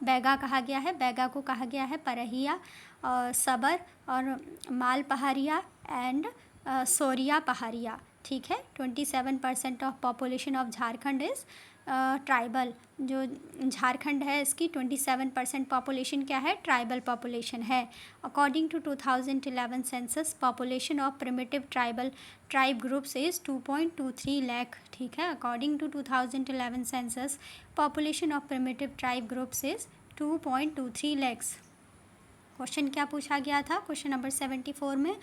बैगा कहा गया है. बैगा को कहा गया है परहिया. और सबर और माल पहाड़िया एंड सौरिया पहाड़िया. ठीक है. 27% of population of Jharkhand is tribal. जो झारखंड है इसकी 27% पॉपुलेशन क्या है? ट्राइबल पॉपुलेशन है. According to 2011 census population of primitive tribe groups is 2.23 lakh. ठीक है. According to 2011 census population of primitive tribe groups is 2.23 lakhs. Question क्या पूछा गया था क्वेश्चन नंबर 74 में?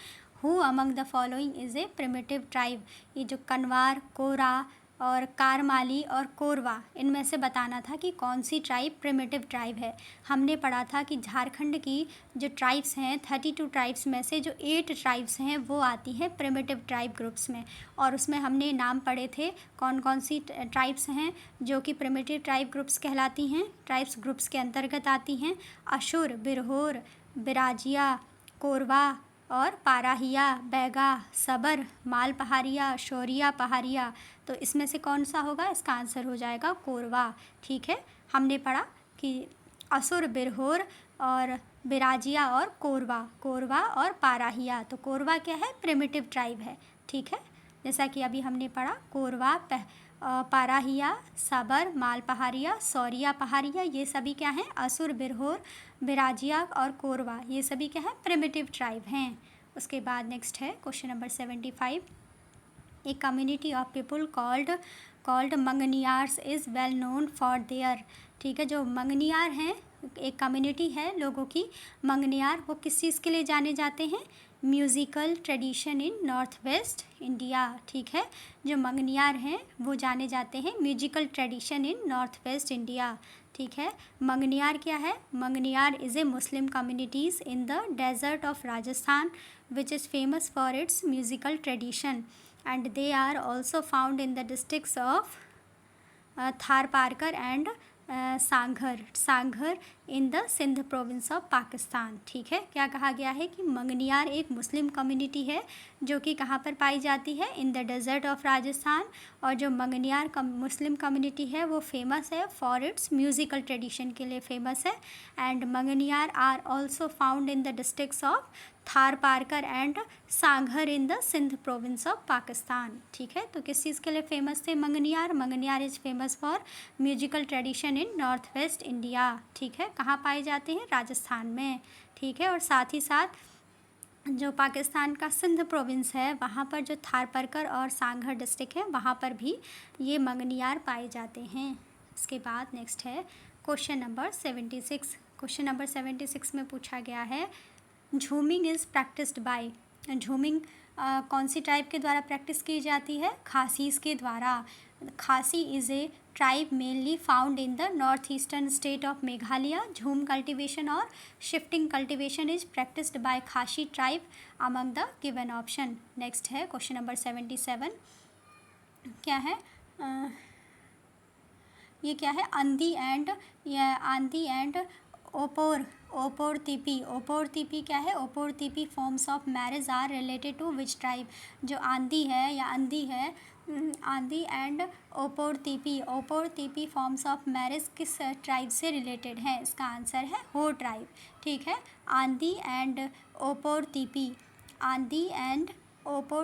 Who among the following is a primitive tribe. ये जो कनवार, कोरा और कारमाली और कोरवा इनमें से बताना था कि कौन सी ट्राइब प्रिमिटिव ट्राइब है. हमने पढ़ा था कि झारखंड की जो ट्राइब्स हैं 32 ट्राइब्स में से जो 8 ट्राइब्स हैं वो आती हैं प्रिमिटिव ट्राइब ग्रुप्स में. और उसमें हमने नाम पढ़े थे कौन कौन सी ट्राइब्स हैं जो कि प्रिमिटिव ट्राइब ग्रुप्स कहलाती हैं, ट्राइब्स ग्रुप्स के अंतर्गत आती हैं. अशुर, बिरहोर, बिराजिया, कोरवा और पाराहिया, बैगा, सबर, माल पहाड़िया, शौरिया पहाड़िया. तो इसमें से कौन सा होगा? इसका आंसर हो जाएगा कोरवा. ठीक है. हमने पढ़ा कि असुर, बिरहोर और बिराजिया और कोरवा और पाराहिया. तो कोरवा क्या है? प्रिमिटिव ट्राइब है. ठीक है. जैसा कि अभी हमने पढ़ा कोरवा, पाराहिया, सबर, माल पहाड़िया, सौरिया पहाड़िया ये सभी क्या हैं? असुर, बिरहोर, बिराजिया और कोरवा ये सभी क्या हैं? प्रिमिटिव ट्राइब हैं. उसके बाद नेक्स्ट है question number 75. A community of people called Manganiyars is well known for their. ठीक है. जो मंगनियार हैं एक कम्युनिटी है लोगों की मंगनियार, वो किस चीज़ के लिए जाने जाते हैं? Musical tradition in north west India. ठीक है. जो मंगनियार हैं वो जाने जाते हैं musical tradition in north west India. ठीक है. मंगनियार क्या है? Manganiyar is a Muslim communities in the desert of Rajasthan which is famous for its musical tradition and they are also found in the districts of Tharparkar and Sanghar in the Sindh province of Pakistan. ठीक है, क्या कहा गया है कि मंगनियार एक मुस्लिम कम्युनिटी है जो कि कहाँ पर पाई जाती है, in the desert of Rajasthan. और जो मंगनियार मुस्लिम कम्युनिटी है वो फेमस है फॉर इट्स म्यूज़िकल ट्रेडिशन के लिए फेमस है। And Manganiyar are also found in the districts of Thar Parkar and Sanghar in the Sindh province of Pakistan. ठीक है, तो किस चीज़ के लिए फेमस थे Manganiyar? Manganiyar is famous for musical tradition in north west India. ठीक है, कहाँ पाए जाते हैं? राजस्थान में। ठीक है, और साथ ही साथ जो पाकिस्तान का सिंध प्रोविंस है वहाँ पर जो थार पारकर और सांघर डिस्ट्रिक्ट है वहाँ पर भी ये मंगनियार पाए जाते हैं। इसके बाद नेक्स्ट है क्वेश्चन नंबर 76। क्वेश्चन नंबर 76 में पूछा गया है झूमिंग इज़ प्रैक्टिस्ड बाय। झूमिंग कौन सी ट्राइब के द्वारा प्रैक्टिस की जाती है? खासीस के द्वारा। Khasi is a tribe mainly found in the north eastern state of Meghalaya. Jhum cultivation और shifting cultivation is practised by Khasi tribe among the given option. Next है क्वेश्चन नंबर 77। क्या है ये क्या है? आंधी एंड ओपोर तिपी क्या है? Opor Tipi forms of marriage are related to which tribe. जो आंधी है Andhi and Opor Tipi forms of marriage किस ट्राइब से रिलेटेड है? इसका आंसर है हो ट्राइब। ठीक है, Andhi and Opor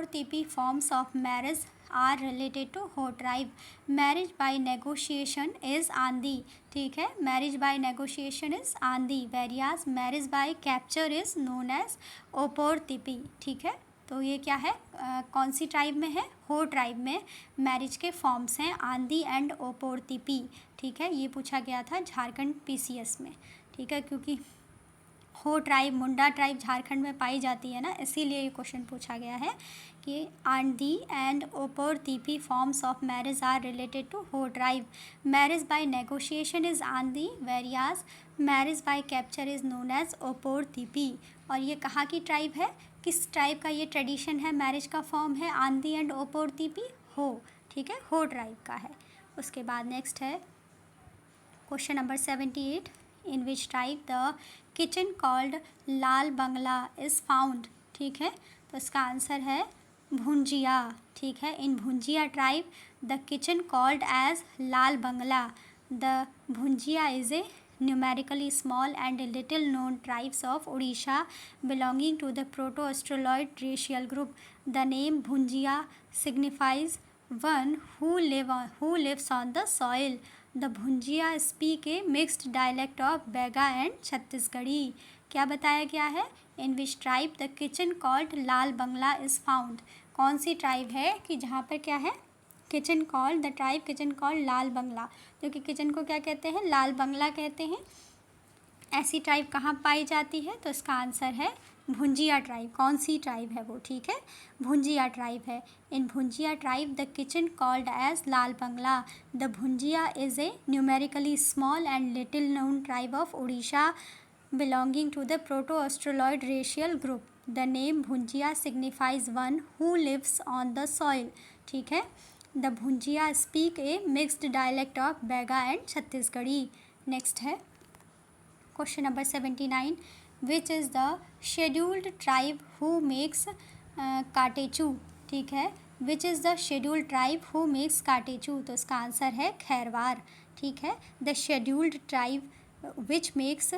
Tipi forms of marriage are related to Ho tribe. Marriage by negotiation is Andhi. ठीक है, marriage by negotiation is Andhi, whereas marriage by capture is known as Opor Tipi. ठीक है, तो ये क्या है? कौन सी ट्राइब में है? हो ट्राइब में मैरिज के फॉर्म्स हैं आंधी एंड ओपोर तिपी। ठीक है, ये पूछा गया था झारखंड PCS में। ठीक है, क्योंकि हो ट्राइब मुंडा ट्राइब झारखंड में पाई जाती है ना, इसीलिए ये क्वेश्चन पूछा गया है कि Andhi and Opor Tipi forms of marriage are related to Ho tribe. Marriage by negotiation is Andhi, whereas marriage by capture is known as Opor Tipi. और ये कहाँ की ट्राइब है? किस ट्राइब का ये ट्रेडिशन है? मैरिज का फॉर्म है आंधी एंड ओपोर तिपी, हो। ठीक है, हो ट्राइब का है। उसके बाद नेक्स्ट है question number 78। In which tribe the kitchen called Lal Bangla is found. ठीक है, तो इसका आंसर है भुंजिया। ठीक है, in Bhunjia tribe the kitchen called as Lal Bangla. The Bhunjia is a numerically small and little known tribes of Odisha belonging to the Proto-Australoid racial group. The name Bhunjia signifies one who lives on the soil. The Bhunjia speak a mixed dialect of Bega and Chhattisgarhi. क्या बताया गया है? In which tribe the kitchen called Lal Bangla is found. कौन सी ट्राइब है कि जहाँ पर क्या है? Kitchen called the tribe kitchen called Lal Bangla, जो कि किचन को क्या कहते हैं? लाल बंगला कहते हैं। ऐसी ट्राइब कहाँ पाई जाती है? तो इसका आंसर है भुंजिया ट्राइब। कौन सी ट्राइब है वो? ठीक है, भुंजिया ट्राइब है। In Bhunjia tribe the kitchen called as Lal Bangla. The Bhunjia is a numerically small and little known tribe of Orissa belonging to the Proto-Australoid racial group. The name Bhunjia signifies one who lives on the soil. ठीक है, The Bhunjia speak a mixed dialect of Bega and Chhattisgarhi. Next है question number 79. Which is the scheduled tribe who makes काटेचू? ठीक है, which is the scheduled tribe who makes काटेचू? तो इसका आंसर है खैरवार। ठीक है, the scheduled tribe which makes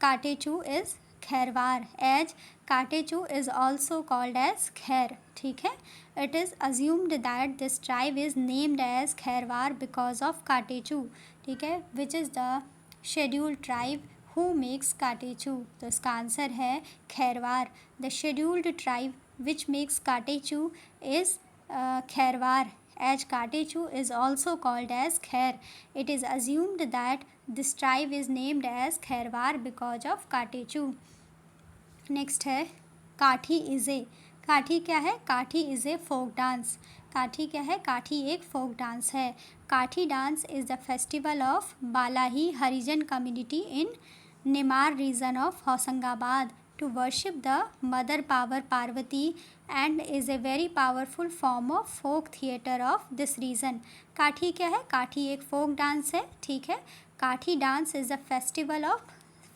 काटेचू is Khairwar, as काटेचू is also called as खैर। ठीक है, it is assumed that this tribe is named as Kharwar because of काटेचू। ठीक है, which is the scheduled tribe who makes काटेचू? तो इसका आंसर है Khairwar. The scheduled tribe which makes काटेचू is Khairwar, as काटेचू is also called as खैर. It is assumed that this tribe is named as Kharwar because of catechu. Next है काठी इज़ ए। काठी क्या है? Kathi is a folk dance. काठी क्या है? काठी एक फोक डांस है। Kathi dance is the festival of Balahi Harijan community in Nimar region of Hoshangabad to worship the mother power Parvati and is a very powerful form of folk theatre of this region. काठी क्या है? काठी एक फोक डांस है। ठीक है, Kathi dance is a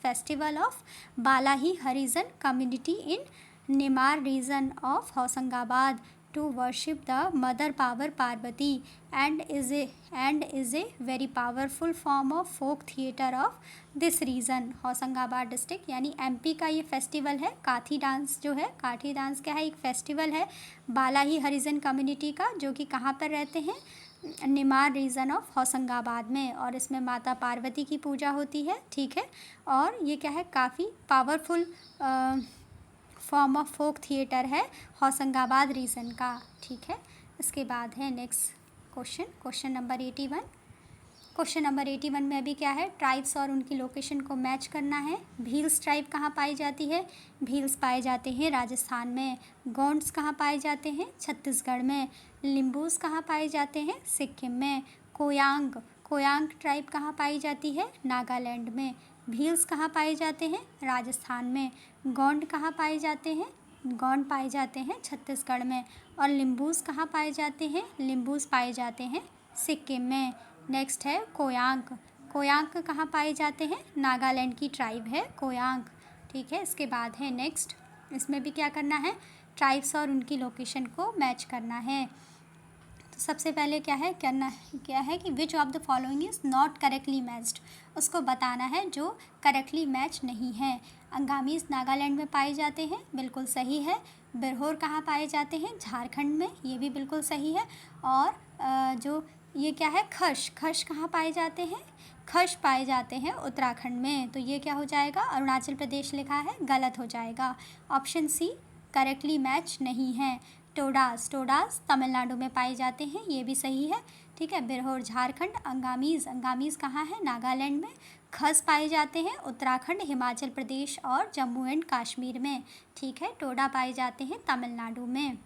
festival of Balahi Harijan community in Nimar region of Hoshangabad to worship the mother power Parvati and is a very powerful form of folk theatre of this region। Hoshangabad district यानी एमपी का ये फेस्टिवल है। काठी डांस जो है, काठी डांस क्या है, एक फेस्टिवल है बालाही हरिजन कम्युनिटी का, जो कि कहाँ पर रहते हैं, निमार रीजन ऑफ होशंगाबाद में, और इसमें माता पार्वती की पूजा होती है। ठीक है, और ये क्या है, काफ़ी powerful form of folk theatre है होशंगाबाद रीजन का। ठीक है, इसके बाद है next question number 81। Question number 81 में अभी क्या है, ट्राइब्स और उनकी लोकेशन को मैच करना है। भील्स ट्राइब कहाँ पाई जाती है, भील्स पाए जाते हैं राजस्थान में। गोंड्स कहाँ पाए जाते हैं, छत्तीसगढ़ में। लिम्बूस कहाँ पाए जाते हैं, सिक्किम में। कोयांग ट्राइब कहाँ पाई जाती है, नागालैंड में। भील्स कहाँ पाए जाते हैं, राजस्थान में। गोंड कहाँ पाए जाते हैं, गोंड पाए जाते हैं छत्तीसगढ़ में। और लिम्बूस कहाँ पाए जाते हैं, लिम्बूस पाए जाते हैं सिक्किम में। नेक्स्ट है कोयांग कहाँ पाए जाते हैं, नागालैंड की ट्राइब है कोयांग। ठीक है, इसके बाद है नेक्स्ट, इसमें भी क्या करना है, ट्राइब्स और उनकी लोकेशन को मैच करना है। तो सबसे पहले क्या है कि विच of the following is not correctly matched, उसको बताना है जो करेक्टली मैच नहीं है। अंगामीज़ नागालैंड में पाए जाते हैं, बिल्कुल सही है। बिरहोर कहाँ पाए जाते हैं, झारखंड में, ये भी बिल्कुल सही है। और जो ये क्या है, खश कहाँ पाए जाते हैं, खश पाए जाते हैं उत्तराखंड में, तो ये क्या हो जाएगा, अरुणाचल प्रदेश लिखा है, गलत हो जाएगा। ऑप्शन सी करेक्टली मैच नहीं है। टोडास तमिलनाडु में पाए जाते हैं, ये भी सही है। ठीक है, बिरहोर झारखंड। अंगामीज़ कहाँ है, नागालैंड में। खस पाए जाते हैं उत्तराखंड, हिमाचल प्रदेश और जम्मू एंड कश्मीर में। ठीक है, टोडा पाए जाते हैं तमिलनाडु में।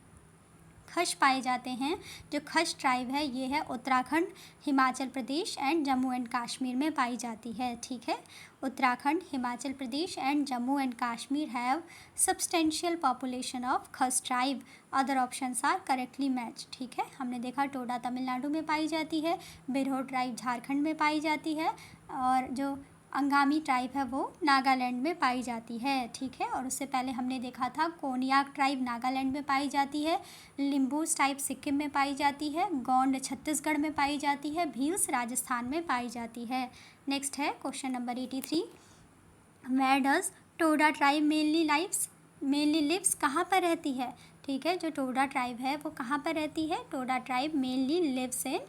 खश पाए जाते हैं, जो खश ट्राइब है ये है उत्तराखंड, हिमाचल प्रदेश एंड जम्मू एंड कश्मीर में पाई जाती है। ठीक है, Uttarakhand, Himachal Pradesh and Jammu and Kashmir have substantial population of Khas tribe. Other options are correctly match. ठीक है, हमने देखा टोडा तमिलनाडु में पाई जाती है, बिरहोर ट्राइब झारखंड में पाई जाती है, और जो अंगामी ट्राइब है वो नागालैंड में पाई जाती है। ठीक है, और उससे पहले हमने देखा था कोनियाक ट्राइब नागालैंड में पाई जाती है, लिम्बूस टाइप सिक्किम में पाई जाती है, गोंड छत्तीसगढ़ में पाई जाती है, भील्स राजस्थान में पाई जाती है। नेक्स्ट है question number 83। Where does Toda tribe mainly lives, कहाँ पर रहती है। ठीक है, जो टोडा ट्राइब है वो कहाँ पर रहती है, Toda tribe mainly lives in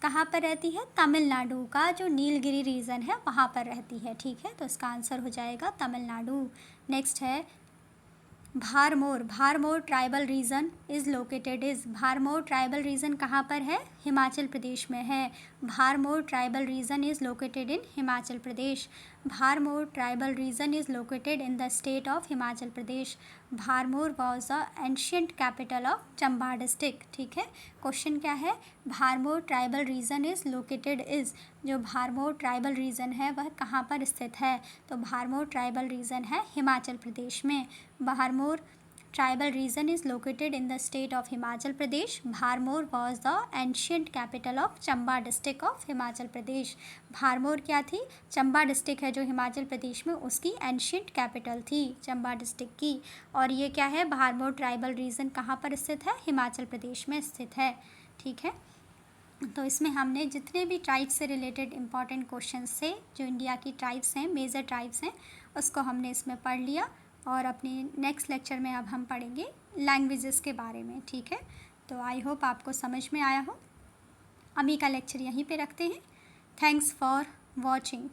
कहाँ पर रहती है, तमिलनाडु का जो नीलगिरी रीजन है वहाँ पर रहती है। ठीक है, तो इसका आंसर हो जाएगा तमिलनाडु। नेक्स्ट है Bharmour tribal region is located Bharmour tribal region कहाँ पर है, हिमाचल प्रदेश में है। Bharmour tribal region is located in Himachal Pradesh. Bharmour tribal region is located in the state of Himachal Pradesh. Bharmour was the ancient capital of Chamba district. ठीक है, क्वेश्चन क्या है, Bharmour tribal region is located जो भारमोर ट्राइबल रीजन है वह कहाँ पर स्थित है, तो भारमोर ट्राइबल रीजन है हिमाचल प्रदेश में। Bharmour tribal region is located in the state of Himachal Pradesh. Bharmour was the ancient capital of Chamba district of Himachal Pradesh. Bharmour क्या थी, चंबा डिस्ट्रिक्ट है जो हिमाचल प्रदेश में, उसकी एंशियंट कैपिटल थी चंबा डिस्ट्रिक्ट की। और ये क्या है, भारमोर ट्राइबल रीजन कहाँ पर स्थित है, हिमाचल प्रदेश में स्थित है। ठीक है, तो इसमें हमने जितने भी ट्राइब्स से रिलेटेड इंपॉर्टेंट क्वेश्चंस थे, जो इंडिया की ट्राइब्स हैं, मेजर ट्राइब्स हैं, उसको हमने इसमें पढ़ लिया। और अपने नेक्स्ट लेक्चर में अब हम पढ़ेंगे लैंग्वेजेस के बारे में। ठीक है, तो आई होप आपको समझ में आया हो। अभी का लेक्चर यहीं पे रखते हैं। Thanks for watching.